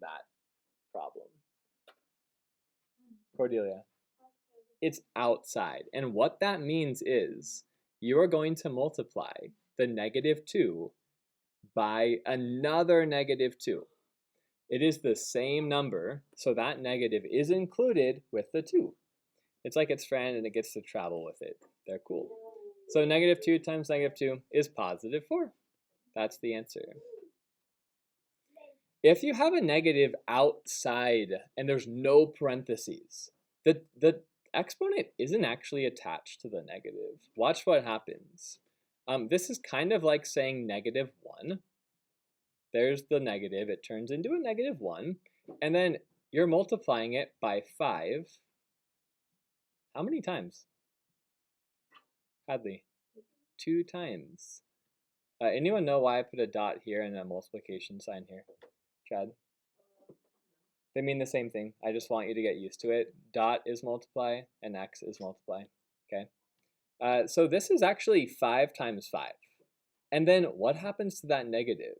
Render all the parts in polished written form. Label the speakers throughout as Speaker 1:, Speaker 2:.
Speaker 1: that problem? Cordelia. It's outside. And what that means is you are going to multiply the -2 by another -2. It is the same number, so that negative is included with the 2. It's like its friend and it gets to travel with it. They're cool. So -2 times -2 is +4. That's the answer. If you have a negative outside and there's no parentheses, the exponent isn't actually attached to the negative. Watch what happens. This is kind of like saying -1. There's the negative. It turns into a -1. And then you're multiplying it by 5. How many times? Hadley. 2 times. Anyone know why I put a dot here and a multiplication sign here? Chad? They mean the same thing. I just want you to get used to it. Dot is multiply and x is multiply. Okay. So this is actually 5 times 5. And then what happens to that negative?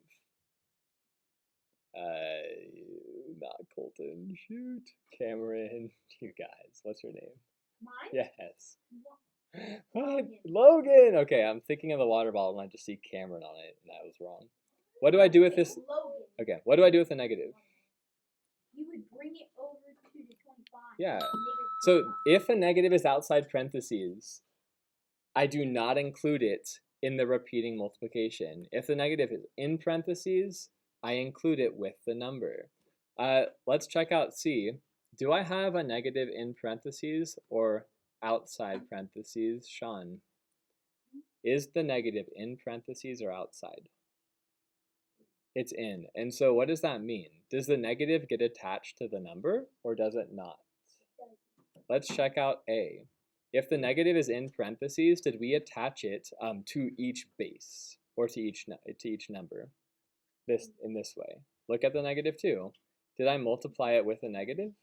Speaker 1: Not Colton. Shoot. Cameron. You guys. What's your name?
Speaker 2: Mine?
Speaker 1: Yes. What? Logan. Okay, I'm thinking of the water bottle and I just see Cameron on it, and I was wrong. What do I do with this?
Speaker 2: Logan.
Speaker 1: Okay, what do I do with the negative?
Speaker 2: You would bring it over to the 25.
Speaker 1: Yeah. So if a negative is outside parentheses, I do not include it in the repeating multiplication. If the negative is in parentheses, I include it with the number. Let's check out C. Do I have a negative in parentheses or outside parentheses? Sean, is the negative in parentheses or outside? It's in. And so what does that mean? Does the negative get attached to the number or does it not? Let's check out A. If the negative is in parentheses, did we attach it to each base or to each number? In this way. Look at the -2. Did I multiply it with a negative?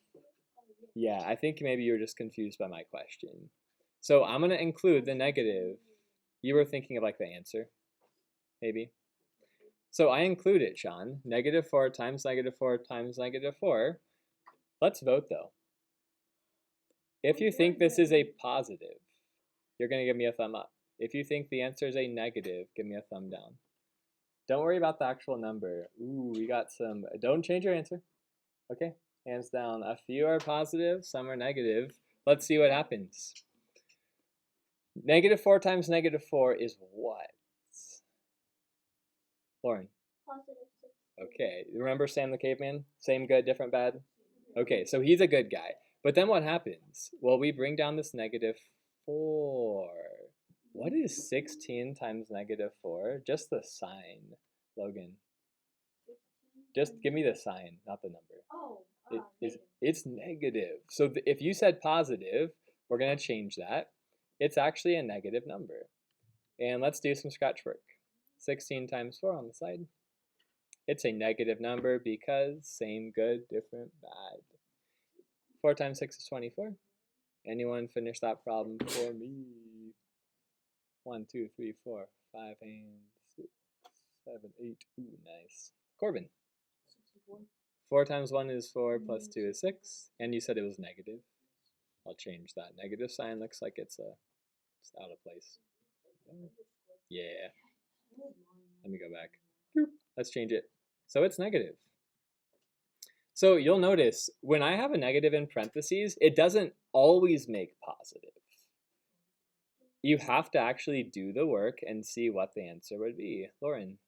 Speaker 1: Yeah, I think maybe you were just confused by my question. So I'm going to include the negative. You were thinking of like the answer, maybe. So I include it, Sean. -4 times -4 times -4. Let's vote though. If you think this is a positive, you're going to give me a thumb up. If you think the answer is a negative, give me a thumb down. Don't worry about the actual number. Ooh, we got some. Don't change your answer. Okay, hands down. A few are positive, some are negative. Let's see what happens. -4 times -4 is what? Lauren?
Speaker 2: +6.
Speaker 1: Okay, remember Sam the Caveman? Same good, different bad? Okay, so he's a good guy. But then what happens? Well, we bring down this -4. What is 16 times -4? Just the sign, Logan. Just give me the sign, not the number.
Speaker 2: Oh,
Speaker 1: it's negative. So if you said positive, we're going to change that. It's actually a negative number. And let's do some scratch work. 16 times 4 on the side. It's a negative number because same good, different bad. 4 times 6 is 24. Anyone finish that problem for me? 1, 2, 3, 4, 5, and 6, 7, 8. Ooh, nice. Corbin.
Speaker 2: 64.
Speaker 1: 4 times 1 is 4, plus 2 is 6. And you said it was negative. I'll change that. Negative sign looks like it's out of place. Yeah. Let me go back. Let's change it. So it's negative. So you'll notice when I have a negative in parentheses, it doesn't always make positive. You have to actually do the work and see what the answer would be. Lauren.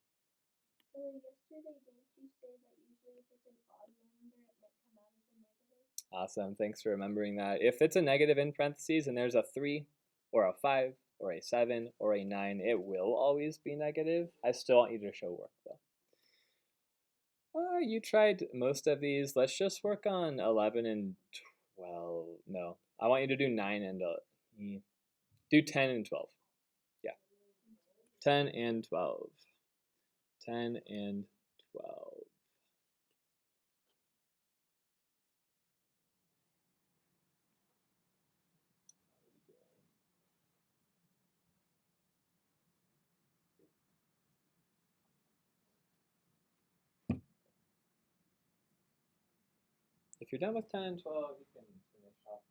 Speaker 2: So yesterday, didn't you say that usually if it's an odd number, it might come out as a negative?
Speaker 1: Awesome. Thanks for remembering that. If it's a negative in parentheses and there's a 3 or a 5 or a 7 or a 9, it will always be negative. I still want you to show work though. You tried most of these. Let's just work on 11 and 12. No, I want you to do 9 and do 10 and 12. Yeah. 10 and 12. 10 and 12. If you're done with 10 and 12, you can finish off.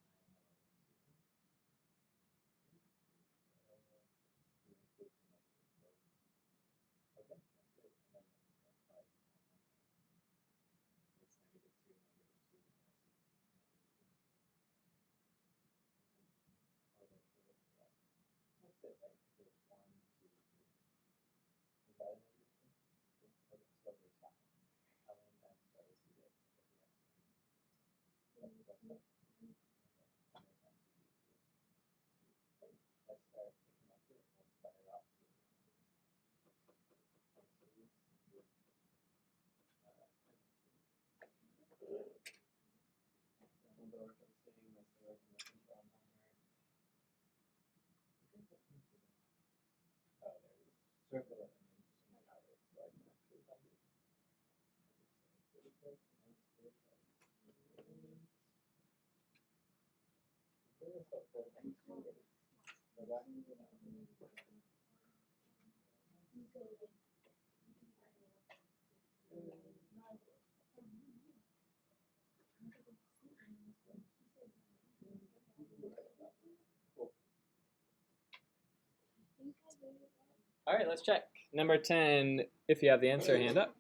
Speaker 1: All right, let's check. Number 10, if you have the answer, hand up.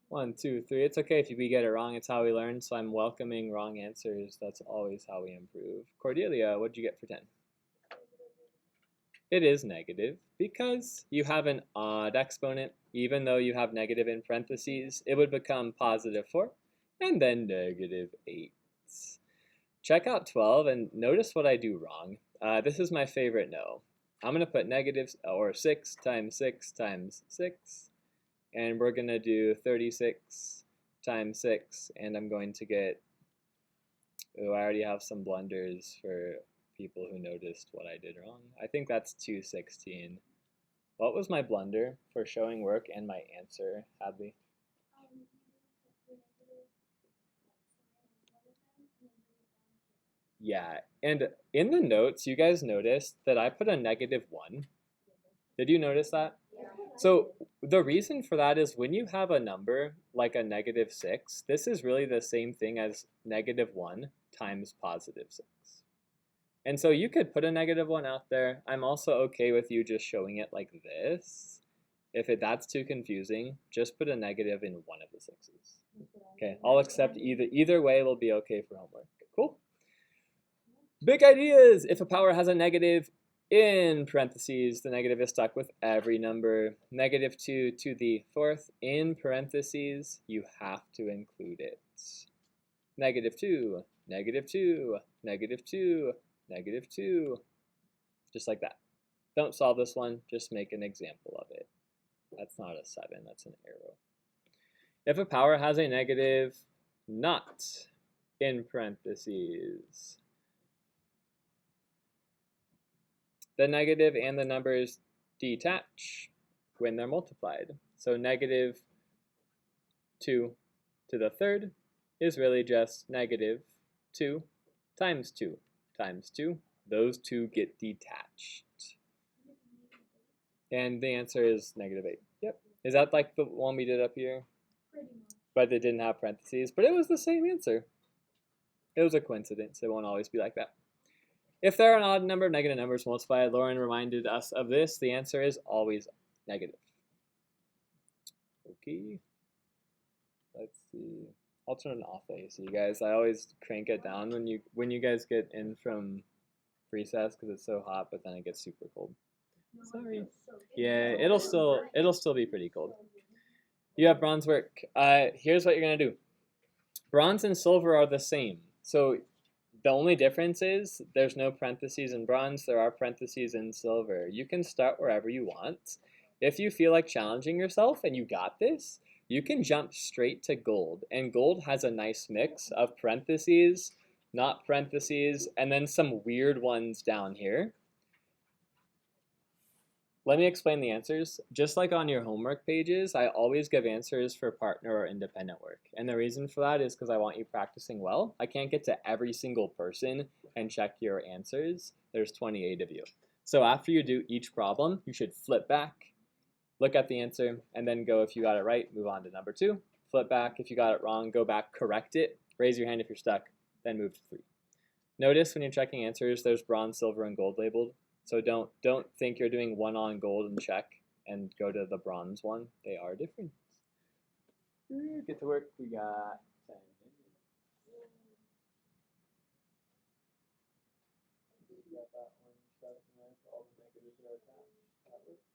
Speaker 1: 1, 2, 3. It's okay if we get it wrong. It's how we learn. So I'm welcoming wrong answers. That's always how we improve. Cordelia, what'd you get for 10? It is negative because you have an odd exponent. Even though you have negative in parentheses, it would become positive 4 and then negative 8. Check out 12 and notice what I do wrong. This is my favorite no. I'm going to put negatives or 6 times 6 times 6. And we're going to do 36 times 6. And I'm going to get, I already have some blunders for people who noticed what I did wrong. I think that's 216. What was my blunder for showing work and my answer, Hadley? Yeah, and in the notes, you guys noticed that I put a -1. Did you notice that? So the reason for that is when you have a number like a -6, this is really the same thing as -1 times +6. And so you could put a -1 out there. I'm also okay with you just showing it like this. If that's too confusing, just put a negative in one of the 6s. Okay, I'll accept either way will be okay for homework. Cool. Big ideas! If a power has a negative in parentheses, the negative is stuck with every number. -2 to the 4th in parentheses, you have to include it. -2, -2, -2, -2. Just like that. Don't solve this one, just make an example of it. That's not a 7, that's an arrow. If a power has a negative not in parentheses, the negative and the numbers detach when they're multiplied. So -2 to the 3rd is really just -2 times 2 times 2. Those two get detached. And the answer is -8. Yep. Is that like the one we did up here?
Speaker 2: Pretty much.
Speaker 1: But they didn't have parentheses. But it was the same answer. It was a coincidence. It won't always be like that. If there are an odd number of negative numbers multiplied, Lauren reminded us of this. The answer is always negative. Okay. Let's see. I'll turn it off the AC, guys. I always crank it down when you guys get in from recess because it's so hot, but then it gets super cold. Sorry. Yeah, it'll still be pretty cold. You have bronze work. Here's what you're gonna do. Bronze and silver are the same. So the only difference is there's no parentheses in bronze, there are parentheses in silver. You can start wherever you want. If you feel like challenging yourself and you got this, you can jump straight to gold. And gold has a nice mix of parentheses, not parentheses, and then some weird ones down here. Let me explain the answers. Just like on your homework pages, I always give answers for partner or independent work. And the reason for that is because I want you practicing well. I can't get to every single person and check your answers. There's 28 of you. So after you do each problem, you should flip back, look at the answer, and then go if you got it right, move on to number 2. Flip back. If you got it wrong, go back, correct it, Raise your hand if you're stuck, then move to 3. Notice when you're checking answers, there's bronze, silver, and gold labeled. So don't think you're doing one on gold and check and go to the bronze one. They are different. Get to work. We got 10 minutes. We got that one starting with all the negatives that are attached. That works.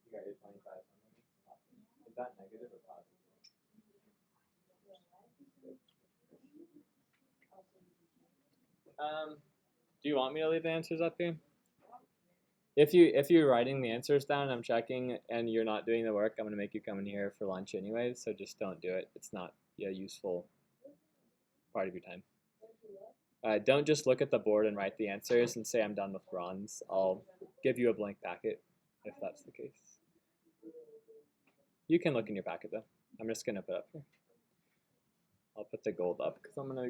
Speaker 1: You got your 25 something. Awesome. Is that negative or positive? Do you want me to leave the answers up here? If you're writing the answers down and I'm checking and you're not doing the work, I'm gonna make you come in here for lunch anyways. So just don't do it. It's not a useful part of your time. Don't just look at the board and write the answers and say I'm done with bronze. I'll give you a blank packet if that's the case. You can look in your packet though. I'm just gonna put up here. I'll put the gold up because I'm gonna